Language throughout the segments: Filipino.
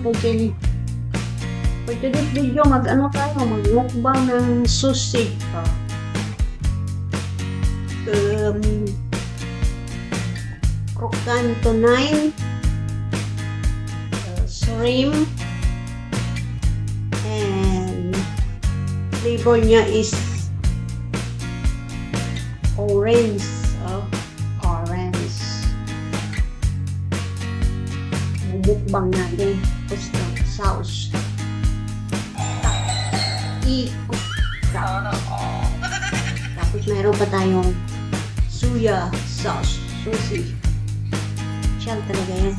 ka-Jenny. For today's video, mag-mukbang ng sushi. Crocanto 9, shrimp, and flavor niya is orange. Orange. Mukbang natin. Gusto. Sauce. Ikot. Tapos mayroon pa tayong suya sauce. Sushi. Siyal talaga yan.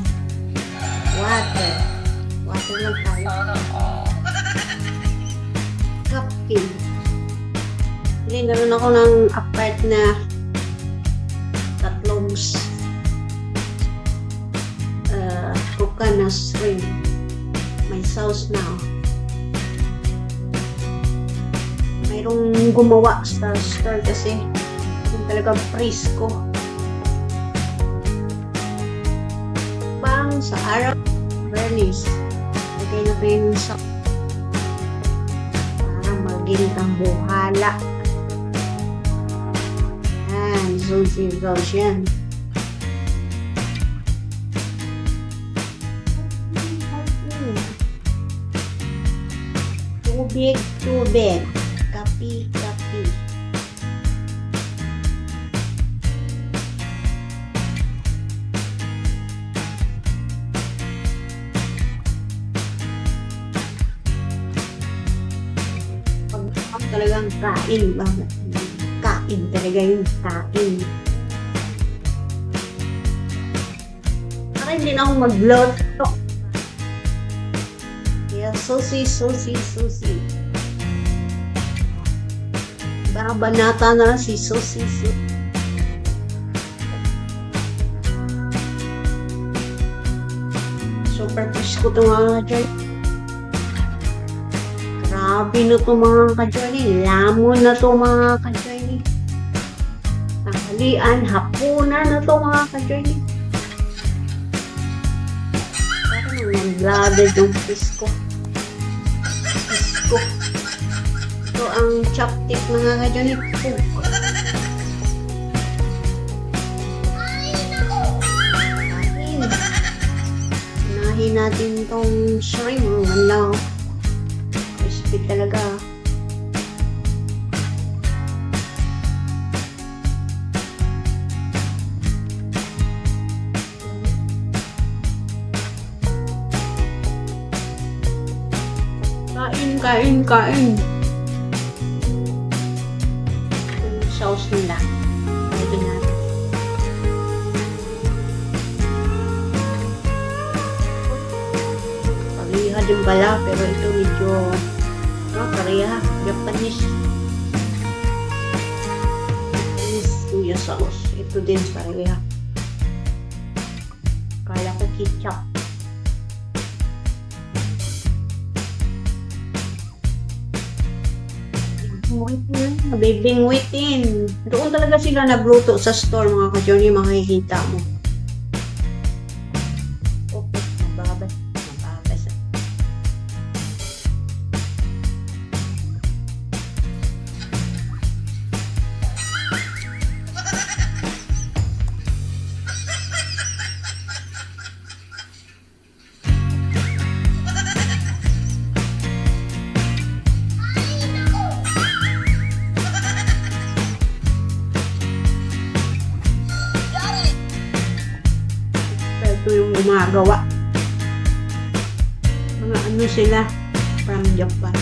Water. Water lang tayo. Kape. Naroon ako ng apart na tatlong crocan na shrimp. May sauce na. Mayroong gumawa sa store kasi yung talagang fresco. Bang sa araw, vernice. Lagay na pa yung sa para maging buhala. Yan, sushi sauce yan. Tubig. Kapi. Pag talagang kain talaga yung kain. Para hindi na akong magluto. Kaya sushi. Banata na lang si sushi. Super fish ko ito mga ka-journey. Grabe na ito mga ka-journey. Lamon na ito mga ka-journey. Tanghalian, hapunan na ito mga ka-journey. Parang nag-blooded yung fish ko. Ito ang chopstick mga ka-journey. Unahin natin itong shrimp. Wala. Crispy talaga. Kain. Yung sauce nila. Pwede natin. Pariha din pala, pero ito medyo pariha. Japanese. Suya sauce. Ito din pariha. Kala ko ketchup. Bibingwitin. Doon talaga sila nagluto sa store mga ka-journey, makikita mo. Okay, mababas. Ito yung gumagawa. Mga ano sila from Japan.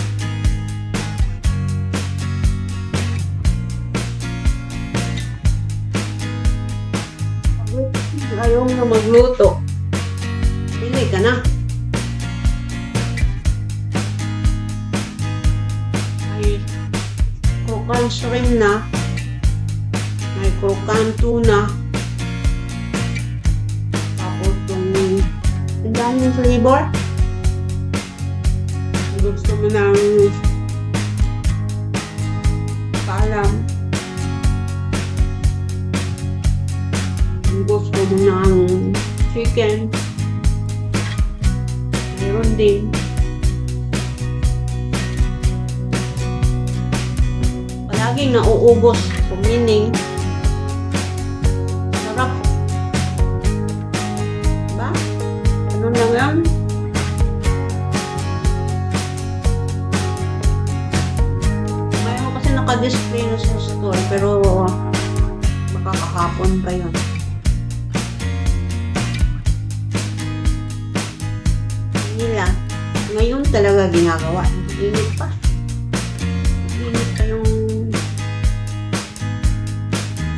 Ayaw na magluto. Pili ka na. May crocan shrimp na. May crocan tuna. Ang daming flavor. Gusto mo ng paalam. Gusto mo ng chicken. Meron din. Palaging nauubos. So meaning, sarap. Diba? Ano lang yan? Mayroon kasi naka-display na sa store, pero makakahapon pa yun. Nila, ngayon talaga ginagawa. Init pa. Init pa yung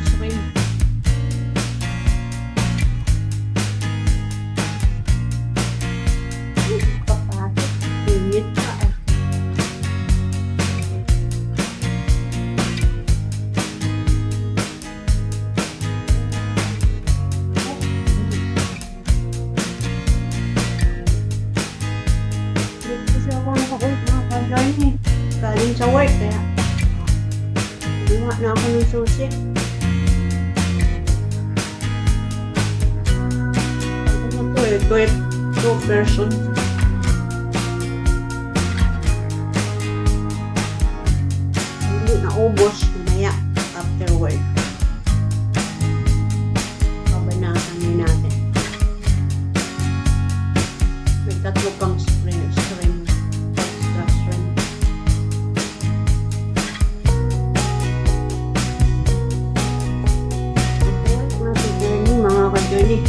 shrimp. Kapatid. Init pa. Galing sa work, kaya gumawa na ako ng sushi. Ano to eh, 2 person. Hindi naubos mamaya after work. Babanasan din natin. May 3 pang shrimp. Extra shrimp. Mga ka-journey.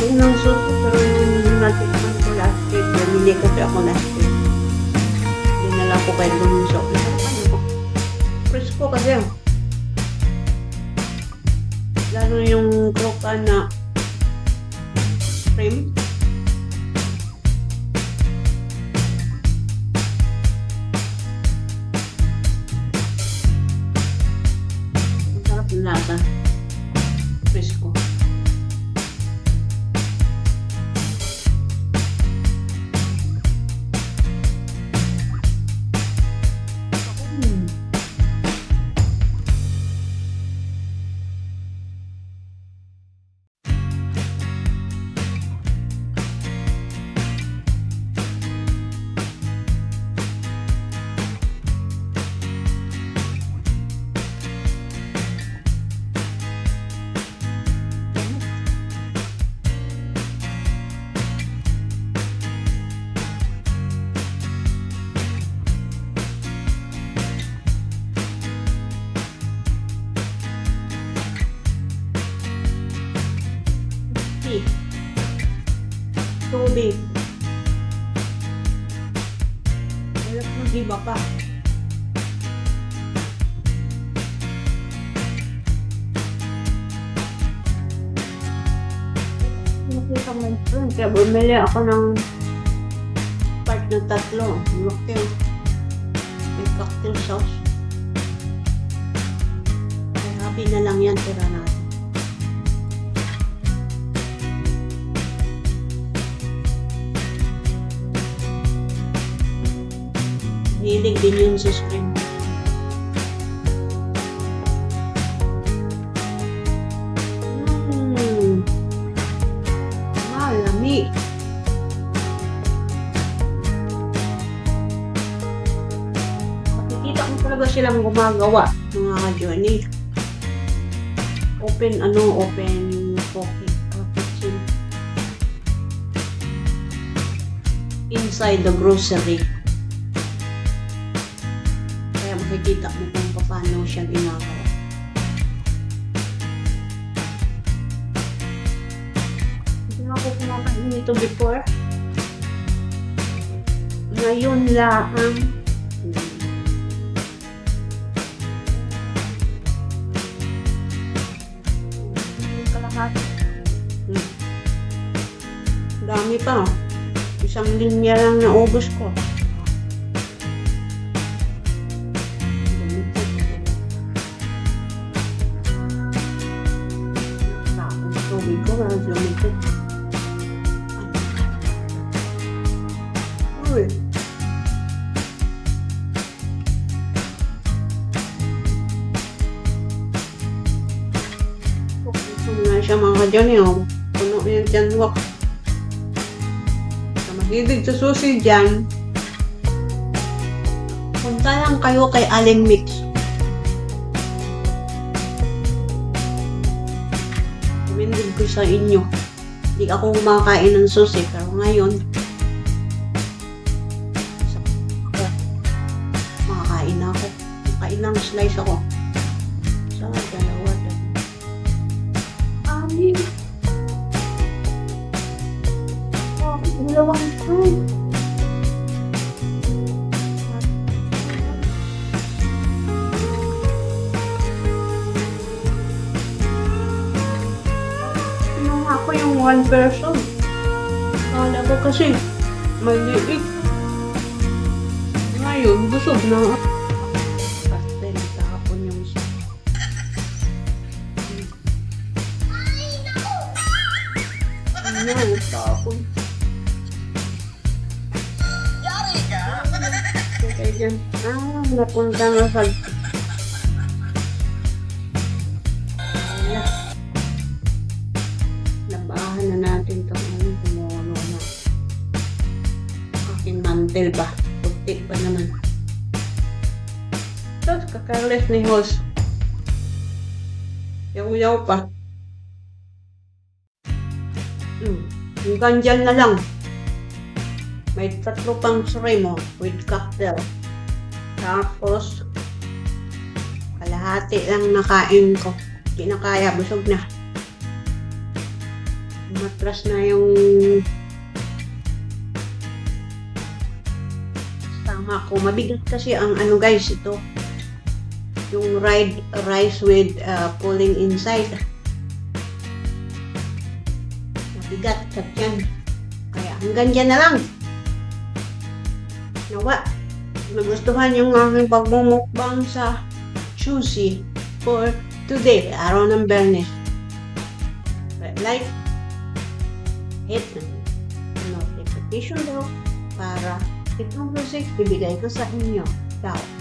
Inang suso, pero yung natikman ko last week, namili kasi ako last week. Dinala ko kay Lunso. Presko kasi. Lalo yung kroka na shrimp. Ang sarap yung lasa. Presko. Tubig. Hirap mag-iba pa. Nakita mo yun. Kaya bumili ako ng part na 3. Cocktail. May cocktail sauce. Happy na lang yan. Tira natin. Hilig din yun sa shrimp. Malami. Makikita mo talaga silang gumagawa, mga ka-journey. Open kitchen. Inside the grocery. Makikita mo kung paano siya ginagawa. Hindi na ako kumakain nito before. Ngayon lang. Kalahati. Dami pa. Isang linya lang na ubos ko. Tapos tubig ko, mas lumikot. Uy. Nga siya mga kadyan eh, oh. Puno yung tiyanwak. Sa mahilig sa susi dyan, punta lang kayo kay Aling Mix. Kumindig ko sa inyo. Hindi ako kumakain ng susi, pero ngayon, makakain na ako. Makain ng slice ako. Sa dalawa. Amin. Oh, dalawang time. Yung ako yung one person. Kala ko kasi maliit. Ngayon, busog na. Pastel, kahapon yung isa. Ano, kahapon. Okay, dyan. Napunta na sa... Labahan na natin itong tumulo na. Aking mantel ba? Putik pa naman. Tapos, kakarles ni host. Yaw-yaw pa. Hanggang dyan na lang. May 3 pang shrimp with cocktail. Tapos, kalahati lang nakain ko. Hindi na kaya, busog na. Matras na yung tama ko. Mabigat kasi ang ano guys, ito. Yung rice with pulling inside. Mabigat sa tiyan. Kaya hanggang dyan na lang. Nawa, nagustuhan yung aking pagmumukbang sa sushi for today, araw ng Bernes. Like, hit the notification bell para itong music ibigay ko sa inyo. Ciao!